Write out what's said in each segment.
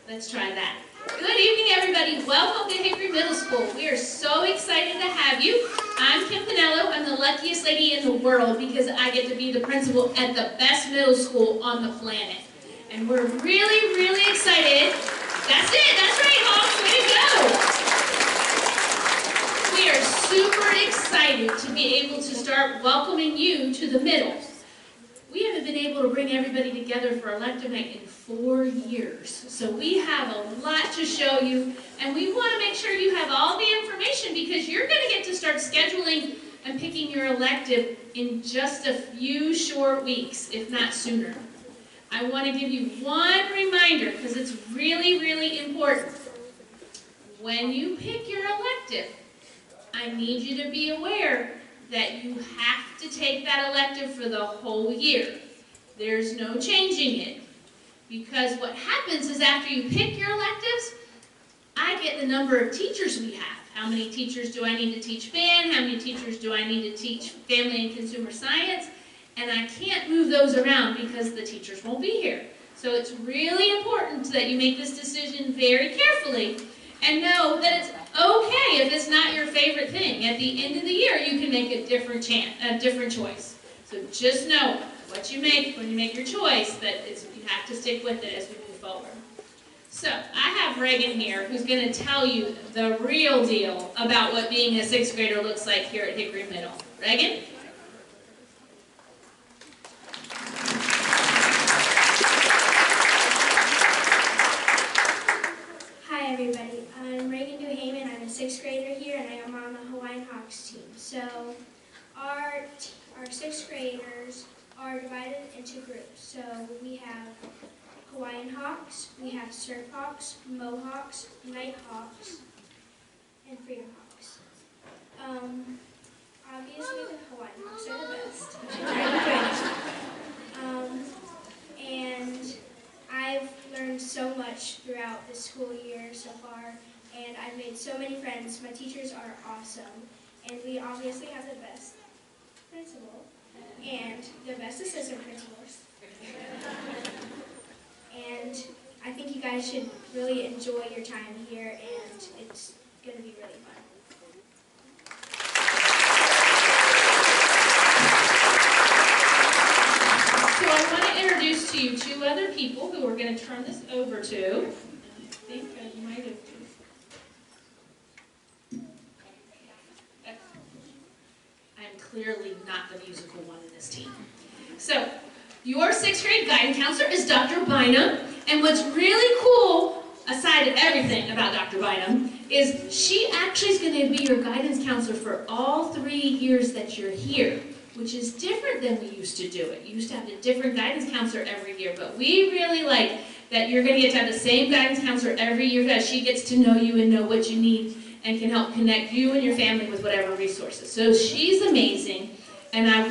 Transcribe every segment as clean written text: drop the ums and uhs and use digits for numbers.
Let's try that. Good evening, everybody. Welcome to Hickory Middle School. We are so excited to have you. I'm Kim Pinello. I'm the luckiest lady in the world because I get to be the principal at the best middle school on the planet. And we're really, really excited. That's it. That's right, Hawks. Way to go. We are super excited to be able to start welcoming you to the middle. We haven't been able to bring everybody together for elective night in 4 years. So we have a lot to show you, and we want to make sure you have all the information because you're going to get to start scheduling and picking your elective in just a few short weeks, if not sooner. I want to give you one reminder because it's really, really important. When you pick your elective, I need you to be aware that you have to take that elective for the whole year. There's no changing it. Because what happens is after you pick your electives, I get the number of teachers we have. How many teachers do I need to teach band? How many teachers do I need to teach family and consumer science? And I can't move those around because the teachers won't be here. So it's really important that you make this decision very carefully and know that it's okay if it's not your favorite thing. At the end of the year, you can make a different choice. So just know what you make when you make your choice, that you have to stick with it as we move forward. So I have Reagan here who's going to tell you the real deal about what being a 6th grader looks like here at Hickory Middle. Reagan? Hi everybody, I'm Reagan Duhayman. I'm a 6th grader here and I am on the Hawaiian Hawks team. So our 6th graders are divided into groups. So we have Hawaiian Hawks, we have Surf Hawks, Mohawks, Night Hawks, and Freedom Hawks. Obviously the Hawaiian Hawks are the best. And I've learned so much throughout the school year so far, and I've made so many friends. My teachers are awesome, and we obviously have the best principal and the best assistant principals. And I think you guys should really enjoy your time here, and it's going to be really fun. So I want to introduce to you 2 other people who we're going to turn this over to. I think I might have. I'm clearly not the musical one in this team. So your 6th grade guidance counselor is Dr. Bynum, and what's really cool, aside of everything about Dr. Bynum, is she actually is going to be your guidance counselor for all 3 years that you're here, which is different than we used to do it. You used to have a different guidance counselor every year, but we really like that you're going to get to have the same guidance counselor every year as she gets to know you and know what you need and can help connect you and your family with whatever resources. So she's amazing, and I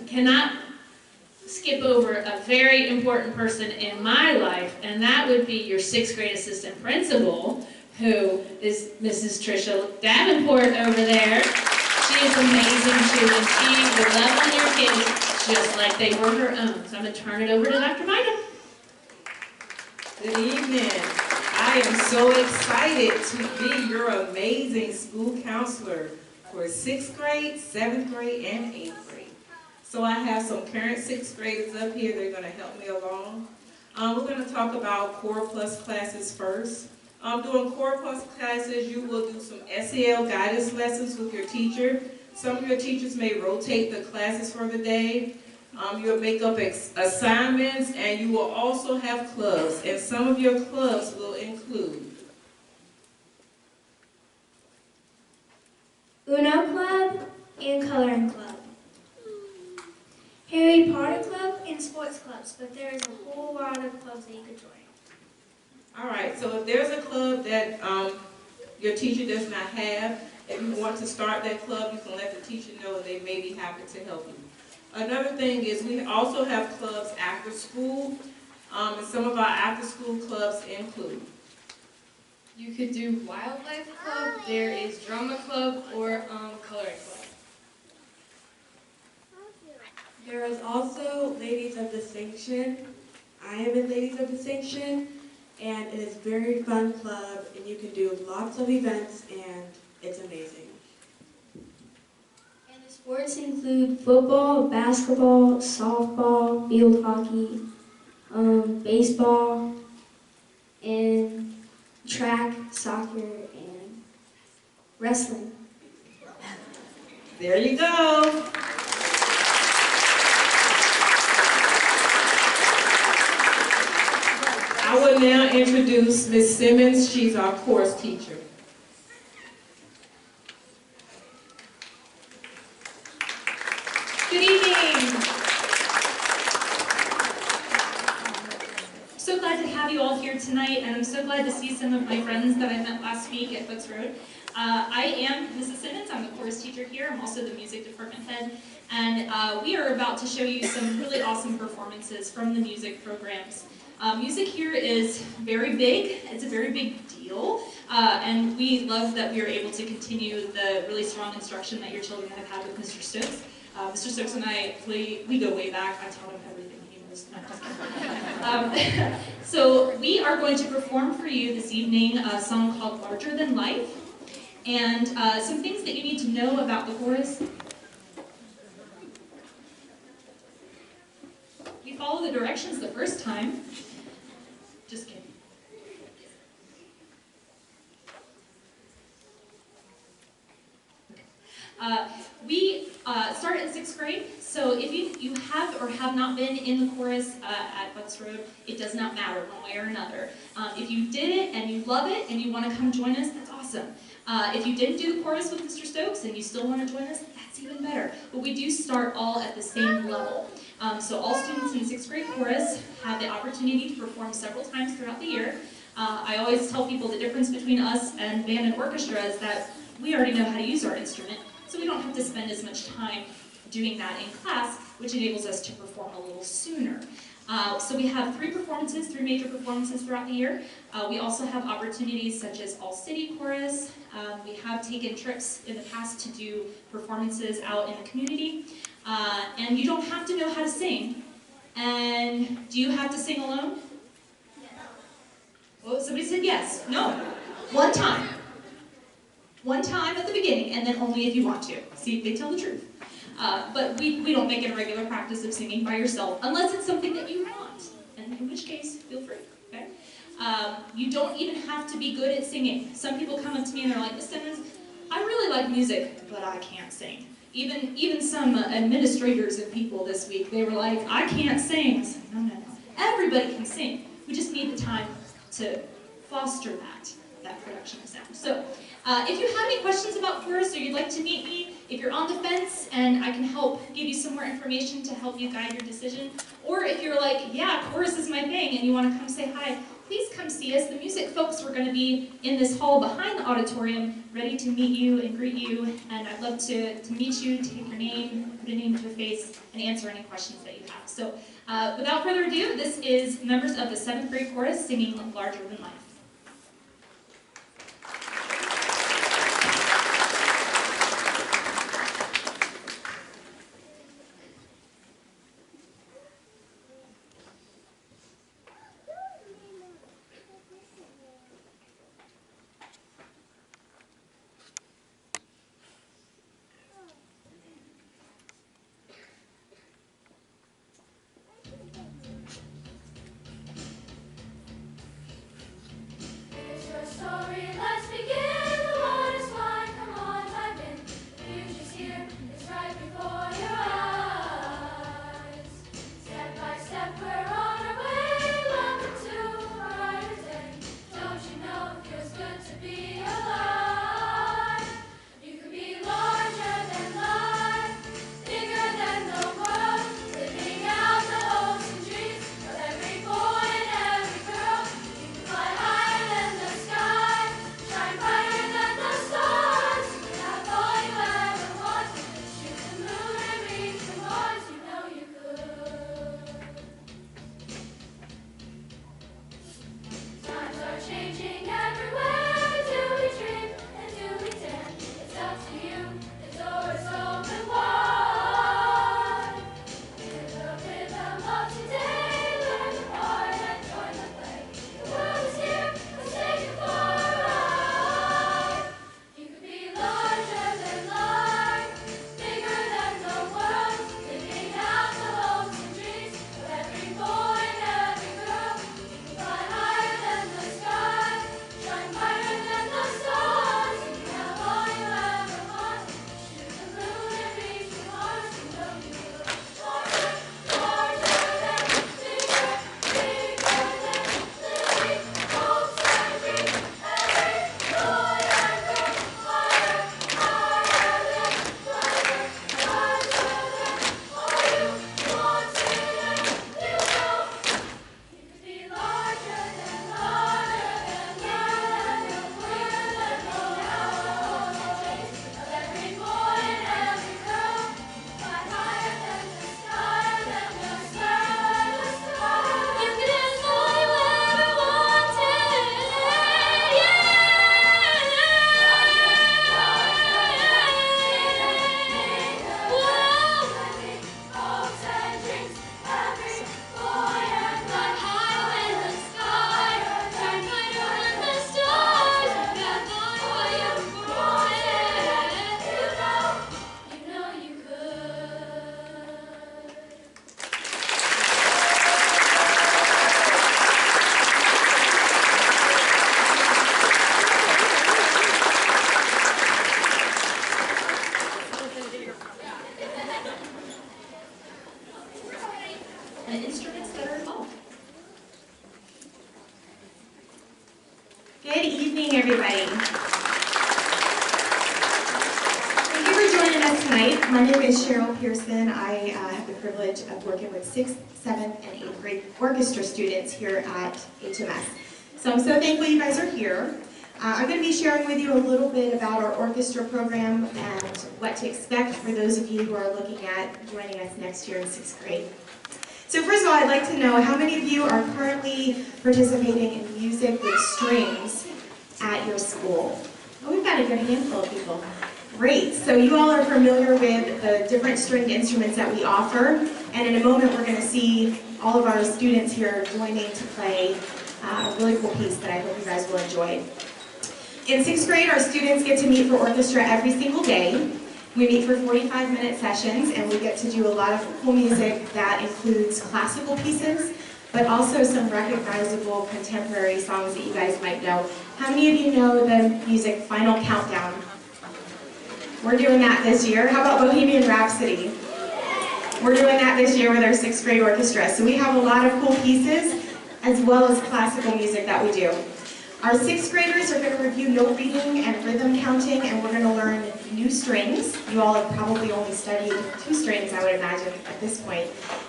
cannot skip over a very important person in my life, and that would be your 6th grade assistant principal, who is Mrs. Tricia Davenport over there. She is amazing too, and she will love on your kids just like they were her own. So I'm going to turn it over to Dr. Bynum. Good evening. I am so excited to be your amazing school counselor for 6th grade, 7th grade, and 8th grade. So I have some current 6th graders up here. They're going to help me along. We're going to talk about Core Plus classes first. During Core Plus classes, you will do some SEL guidance lessons with your teacher. Some of your teachers may rotate the classes for the day. You'll make up assignments, and you will also have clubs. And some of your clubs will include Uno Club and Coloring Club, Harry Potter Club, and Sports Clubs, but there is a whole lot of clubs that you could join. All right, so if there's a club that your teacher does not have, if you want to start that club, you can let the teacher know, and they may be happy to help you. Another thing is we also have clubs after school, and some of our after school clubs include. You could do Wildlife Club, there is Drama Club, or Coloring Club. There is also Ladies of Distinction. I am in Ladies of Distinction. and it is a very fun club, and you can do lots of events, and it's amazing. And the sports include football, basketball, softball, field hockey, baseball, and track, soccer, and wrestling. There you go. I will now introduce Ms. Simmons. She's our course teacher. Good evening. So glad to have you all here tonight, and I'm so glad to see some of my friends that I met last week at Books Road. I am Mrs. Simmons. I'm the course teacher here. I'm also the music department head, and we are about to show you some really awesome performances from the music programs. Music here is very big. It's a very big deal, and we love that we are able to continue the really strong instruction that your children have had with Mr. Stokes. Mr. Stokes and I, we go way back. I taught him everything he knows. So we are going to perform for you this evening a song called Larger Than Life, and some things that you need to know about the chorus. We follow the directions the first time. Just kidding. We start in 6th grade, so if you have or have not been in the chorus at Bucks Road, it does not matter one way or another. If you did it and you love it and you want to come join us, that's awesome. If you didn't do the chorus with Mr. Stokes and you still want to join us, that's even better. But we do start all at the same level. So all students in the 6th grade chorus have the opportunity to perform several times throughout the year. I always tell people the difference between us and band and orchestra is that we already know how to use our instrument, so we don't have to spend as much time doing that in class, which enables us to perform a little sooner. So we have 3 major performances throughout the year. We also have opportunities such as all-city chorus. We have taken trips in the past to do performances out in the community. And you don't have to know how to sing. And do you have to sing alone? Well, somebody said yes. No. One time. One time at the beginning, and then only if you want to. See if they tell the truth. But we don't make it a regular practice of singing by yourself, unless it's something that you want, and in which case, feel free, okay? You don't even have to be good at singing. Some people come up to me and they're like, Miss Simmons, I really like music, but I can't sing. Even some administrators and people this week, they were like, I can't sing. I said, no. Everybody can sing. We just need the time to foster that production of sound. So, if you have any questions about chorus or you'd like to meet me, if you're on the fence and I can help give you some more information to help you guide your decision, or if you're like, yeah, chorus is my thing, and you want to come say hi, please come see us. The music folks are going to be in this hall behind the auditorium, ready to meet you and greet you, and I'd love to meet you, take your name, put a name to a face, and answer any questions that you have. So, without further ado, this is members of the 7th grade chorus singing Larger Than Life. Moon the instruments that are involved. Good evening, everybody. Thank you for joining us tonight. My name is Cheryl Pearson. I have the privilege of working with 6th, 7th, and 8th grade orchestra students here at HMS. So I'm so thankful you guys are here. I'm going to be sharing with you a little bit about our orchestra program and what to expect for those of you who are looking at joining us next year in 6th grade. So first of all, I'd like to know how many of you are currently participating in music with strings at your school? Oh, we've got a good handful of people. Great, so you all are familiar with the different stringed instruments that we offer, and in a moment we're going to see all of our students here joining to play a really cool piece that I hope you guys will enjoy. In 6th grade, our students get to meet for orchestra every single day. We meet for 45-minute sessions, and we get to do a lot of cool music that includes classical pieces, but also some recognizable contemporary songs that you guys might know. How many of you know the music Final Countdown? We're doing that this year. How about Bohemian Rhapsody? We're doing that this year with our 6th grade orchestra. So we have a lot of cool pieces, as well as classical music that we do. Our 6th graders are going to review note reading and rhythm counting, and we're going to learn new strings. You all have probably only studied 2 strings, I would imagine, at this point.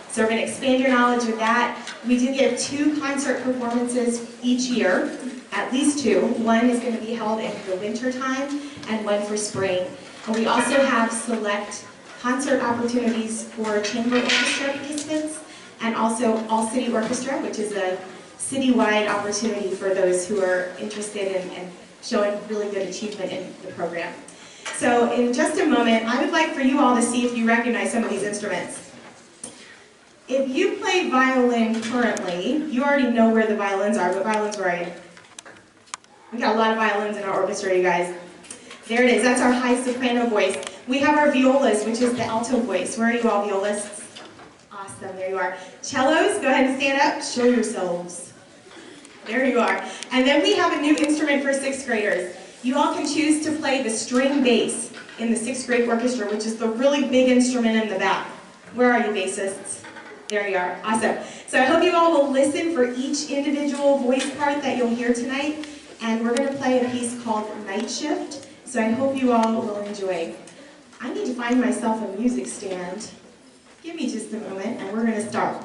So we're going to expand your knowledge with that. We do give 2 concert performances each year, at least 2. One is going to be held in the winter time, and one for spring. And we also have select concert opportunities for chamber orchestra participants, and also all-city orchestra, which is a citywide opportunity for those who are interested in showing really good achievement in the program. So in just a moment, I would like for you all to see if you recognize some of these instruments. If you play violin currently, you already know where the violins are. What violins were you? We got a lot of violins in our orchestra, you guys. There it is, that's our high soprano voice. We have our violas, which is the alto voice. Where are you all, violists? Awesome, there you are. Cellos, go ahead and stand up, show yourselves. There you are. And then we have a new instrument for 6th graders. You all can choose to play the string bass in the 6th grade orchestra, which is the really big instrument in the back. Where are you, bassists? There you are. Awesome. So I hope you all will listen for each individual voice part that you'll hear tonight. And we're going to play a piece called Night Shift. So I hope you all will enjoy. I need to find myself a music stand. Give me just a moment, and we're going to start.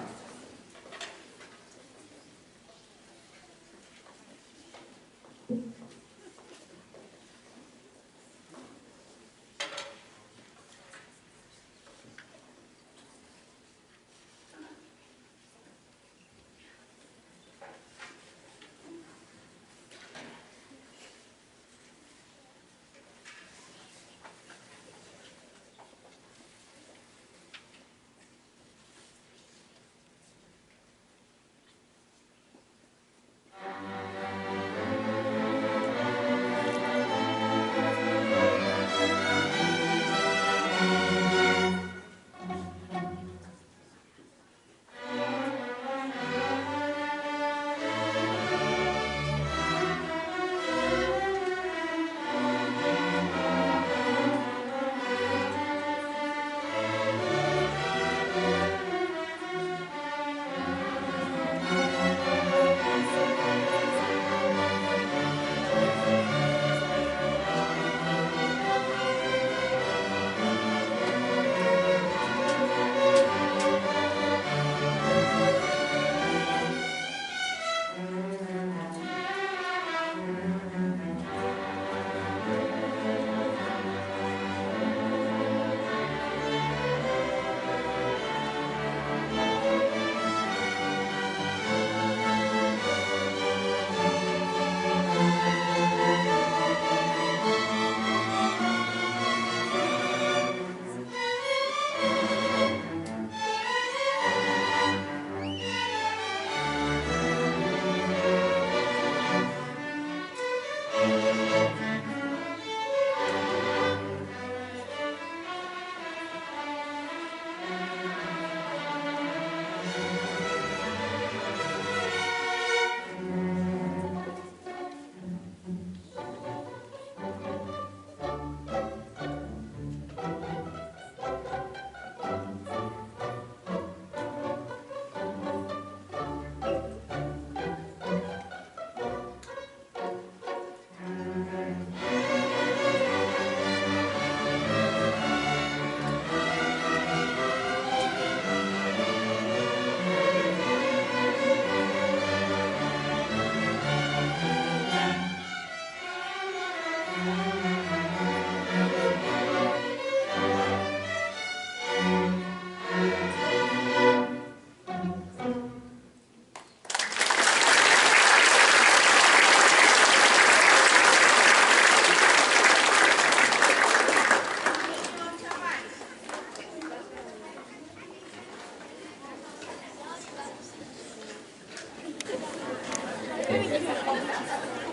All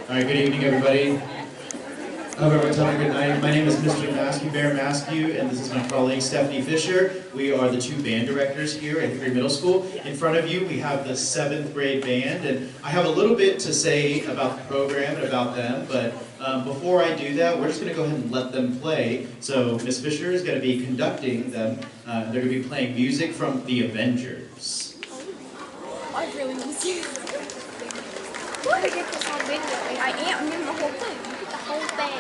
right, good evening, everybody. I hope everyone's having a good night. My name is Mr. Maskew, Bear Maskew, and this is my colleague Stephanie Fisher. We are the two band directors here at Hickory Middle School. In front of you, we have the 7th grade band, and I have a little bit to say about the program and about them, but before I do that, we're just going to go ahead and let them play. So Miss Fisher is going to be conducting them. They're going to be playing music from The Avengers. I really want to see this. I want to get this on video. I am. I'm getting the whole thing. Get the whole thing.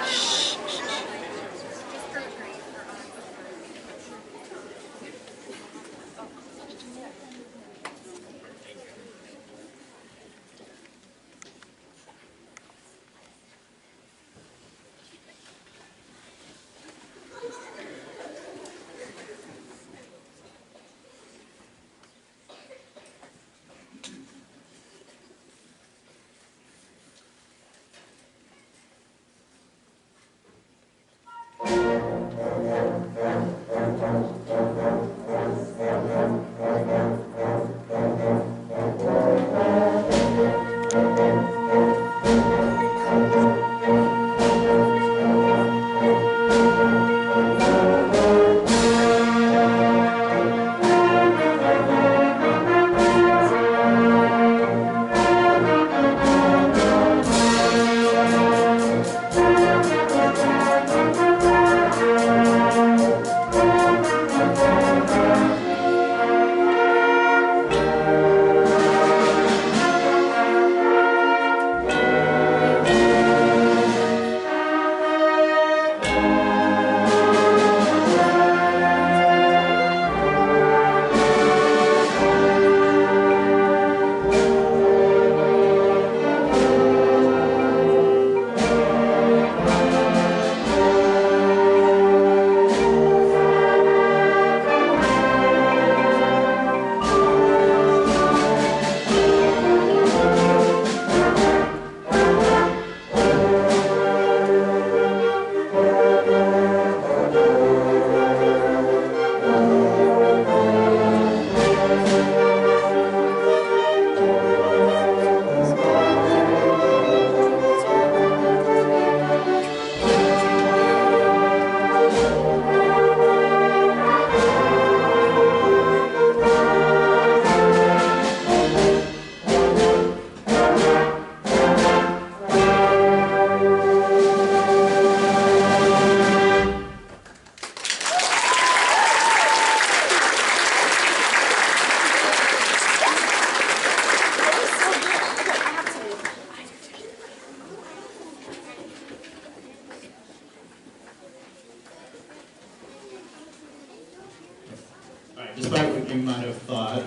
Despite what you might have thought,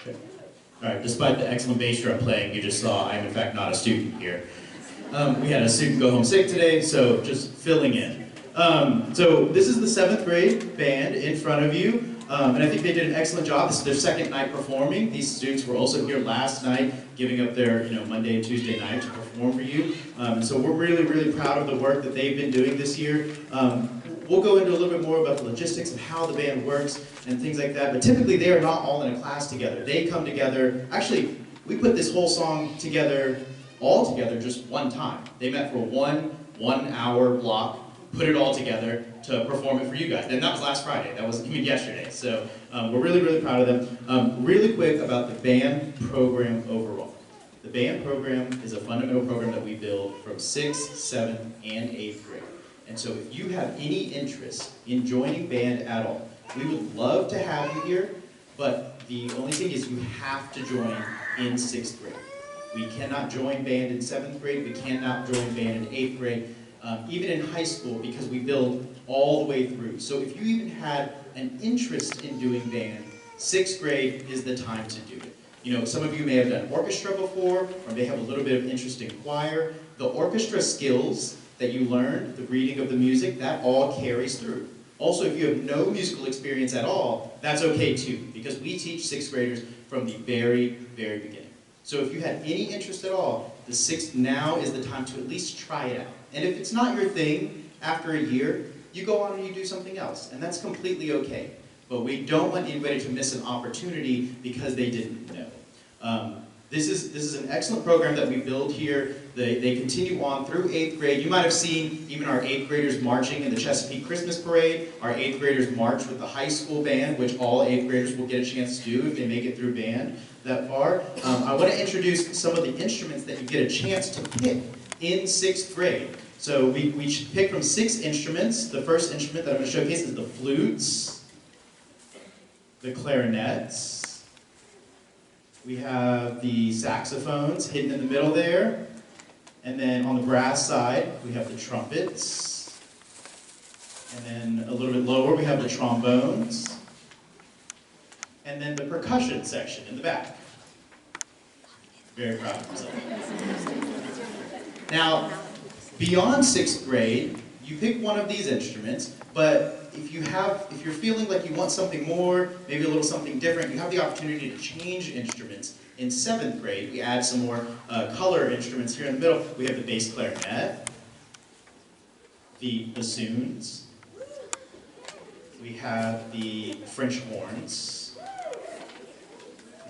Okay. All right, despite the excellent bass drum playing you just saw, I am in fact not a student here. We had a student go home sick today, so just filling in. So this is the 7th grade band in front of you. And I think they did an excellent job. This is their 2nd night performing. These students were also here last night, giving up their Monday and Tuesday night to perform for you. So we're really, really proud of the work that they've been doing this year. We'll go into a little bit more about the logistics of how the band works and things like that, but typically they are not all in a class together. They come together, actually, we put this whole song together, all together, just one time. They met for one hour block, put it all together to perform it for you guys. And that was last Friday, that wasn't even yesterday. So we're really, really proud of them. Really quick about the band program overall. The band program is a fundamental program that we build from 6th, 7th, and 8th grade. And so if you have any interest in joining band at all, we would love to have you here, but the only thing is you have to join in 6th grade. We cannot join band in 7th grade, we cannot join band in 8th grade, even in high school, because we build all the way through. So if you even had an interest in doing band, 6th grade is the time to do it. Some of you may have done orchestra before, or may have a little bit of interest in choir. The orchestra skills that you learned, the reading of the music, that all carries through. Also, if you have no musical experience at all, that's okay too, because we teach 6th graders from the very, very beginning. So if you had any interest at all, now is the time to at least try it out. And if it's not your thing after a year, you go on and you do something else, and that's completely okay. But we don't want anybody to miss an opportunity because they didn't know. This is an excellent program that we build here. They continue on through 8th grade. You might have seen even our 8th graders marching in the Chesapeake Christmas Parade. Our 8th graders march with the high school band, which all 8th graders will get a chance to do if they make it through band that far. I want to introduce some of the instruments that you get a chance to pick in 6th grade. So we pick from 6 instruments. The first instrument that I'm going to showcase is the flutes, the clarinets. We have the saxophones hidden in the middle there. And then on the brass side, we have the trumpets. And then a little bit lower, we have the trombones. And then the percussion section in the back. Very proud of myself. Now, beyond 6th grade, you pick one of these instruments, but if you're feeling like you want something more, maybe a little something different, you have the opportunity to change instruments. In 7th grade, we add some more color instruments here in the middle. We have the bass clarinet, the bassoons, we have the French horns,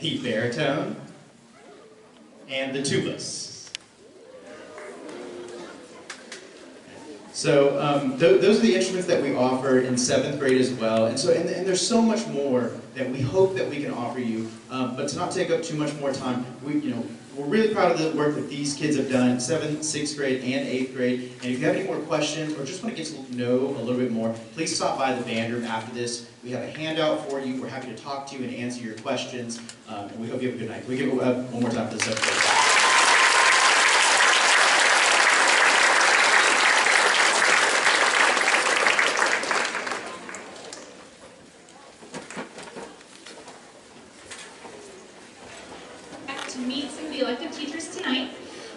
the baritone, and the tubas. So those are the instruments that we offer in 7th grade as well, and there's so much more that we hope that we can offer you. But to not take up too much more time, we're really proud of the work that these kids have done in 7th, 6th grade, and 8th grade. And if you have any more questions or just want to get to know a little bit more, please stop by the band room after this. We have a handout for you. We're happy to talk to you and answer your questions. And we hope you have a good night. Can we give it one more time for the 7th grade? To meet some of the elective teachers tonight.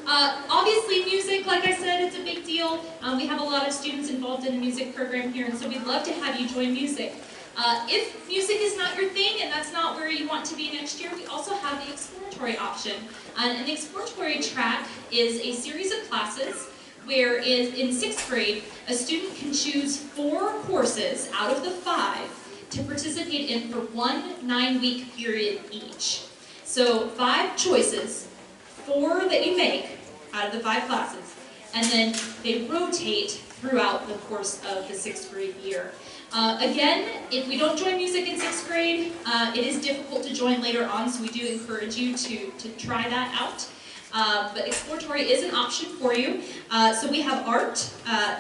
Obviously music, like I said, it's a big deal. We have a lot of students involved in the music program here, and so we'd love to have you join music. If music is not your thing and that's not where you want to be next year, we also have the exploratory option. And the exploratory track is a series of classes where in 6th grade, a student can choose 4 courses out of the 5 to participate in for one 9-week period each. So 5 choices, 4 that you make out of the 5 classes, and then they rotate throughout the course of the 6th grade year. Again, if we don't join music in 6th grade, it is difficult to join later on, so we do encourage you to try that out. But exploratory is an option for you. So we have art.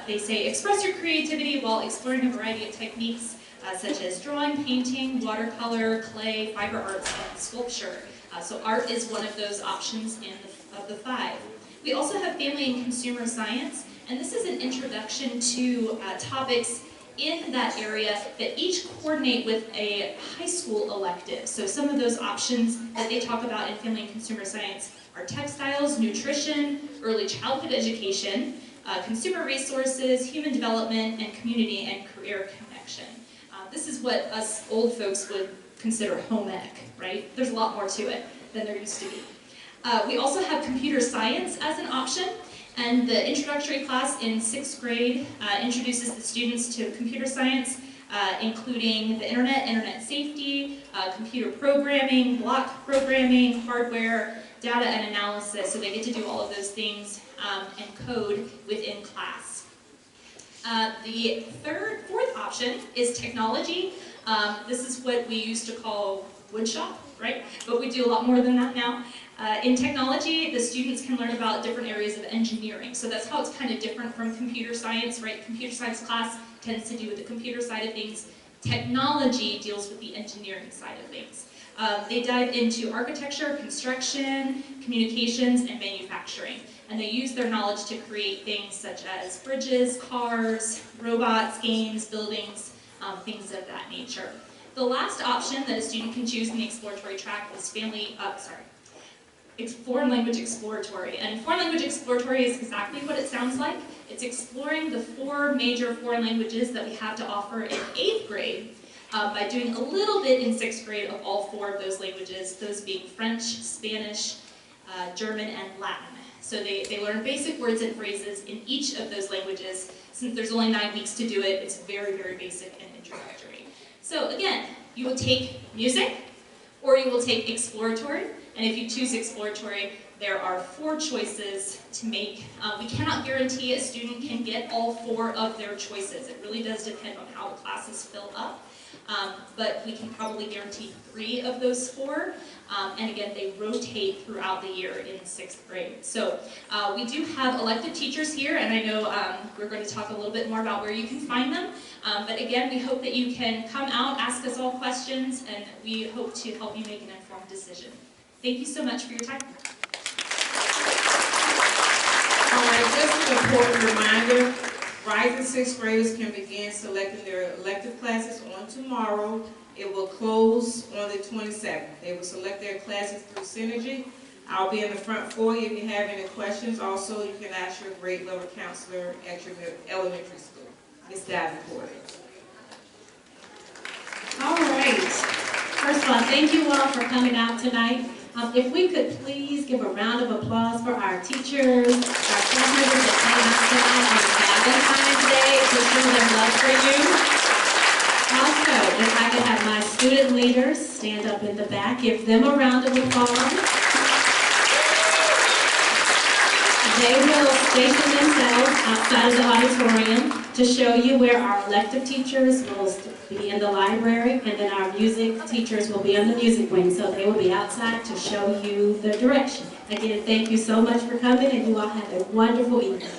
They say express your creativity while exploring a variety of techniques such as drawing, painting, watercolor, clay, fiber arts, and sculpture. So art is one of those options of the 5. We also have family and consumer science, and this is an introduction to topics in that area that each coordinate with a high school elective. So some of those options that they talk about in family and consumer science are textiles, nutrition, early childhood education, consumer resources, human development, and community and career connection. This is what us old folks would consider home ec, right? There's a lot more to it than there used to be. We also have computer science as an option, and the introductory class in 6th grade introduces the students to computer science, including the internet safety, computer programming, block programming, hardware, data and analysis, so they get to do all of those things and code within class. The fourth option is technology. This is what we used to call woodshop, right? But we do a lot more than that now. In technology, the students can learn about different areas of engineering. So that's how it's kind of different from computer science, right? Computer science class tends to do with the computer side of things. Technology deals with the engineering side of things. They dive into architecture, construction, communications, and manufacturing. And they use their knowledge to create things such as bridges, cars, robots, games, buildings, things of that nature. The last option that a student can choose in the exploratory track is foreign language exploratory. And foreign language exploratory is exactly what it sounds like. It's exploring the 4 major foreign languages that we have to offer in 8th grade by doing a little bit in 6th grade of all 4 of those languages, those being French, Spanish, German, and Latin. So they learn basic words and phrases in each of those languages. Since there's only 9 weeks to do it, it's very, very basic and introductory. So again, you will take music, or you will take exploratory, and if you choose exploratory, there are 4 choices to make. We cannot guarantee a student can get all 4 of their choices. It really does depend on how the classes fill up. But we can probably guarantee 3 of those 4. And again, they rotate throughout the year in 6th grade. So we do have elective teachers here, and I know we're going to talk a little bit more about where you can find them. But again, we hope that you can come out, ask us all questions, and we hope to help you make an informed decision. Thank you so much for your time. All right, just an important reminder, rising 6th graders can begin selecting their elective classes on tomorrow. It will close on the 27th. They will select their classes through Synergy. I'll be in the front foyer if you have any questions. Also, you can ask your grade level counselor at your elementary school. Ms. Davenport. All right. First of all, thank you all for coming out tonight. If we could please give a round of applause for our teachers, our staff members that came out tonight on Valentine's Day to show their love for you. Also, if I could have my student leaders stand up in the back, give them a round of applause. They will station themselves outside of the auditorium to show you where our elective teachers will be in the library, and then our music teachers will be on the music wing, so they will be outside to show you the direction. Again, thank you so much for coming, and you all have a wonderful evening.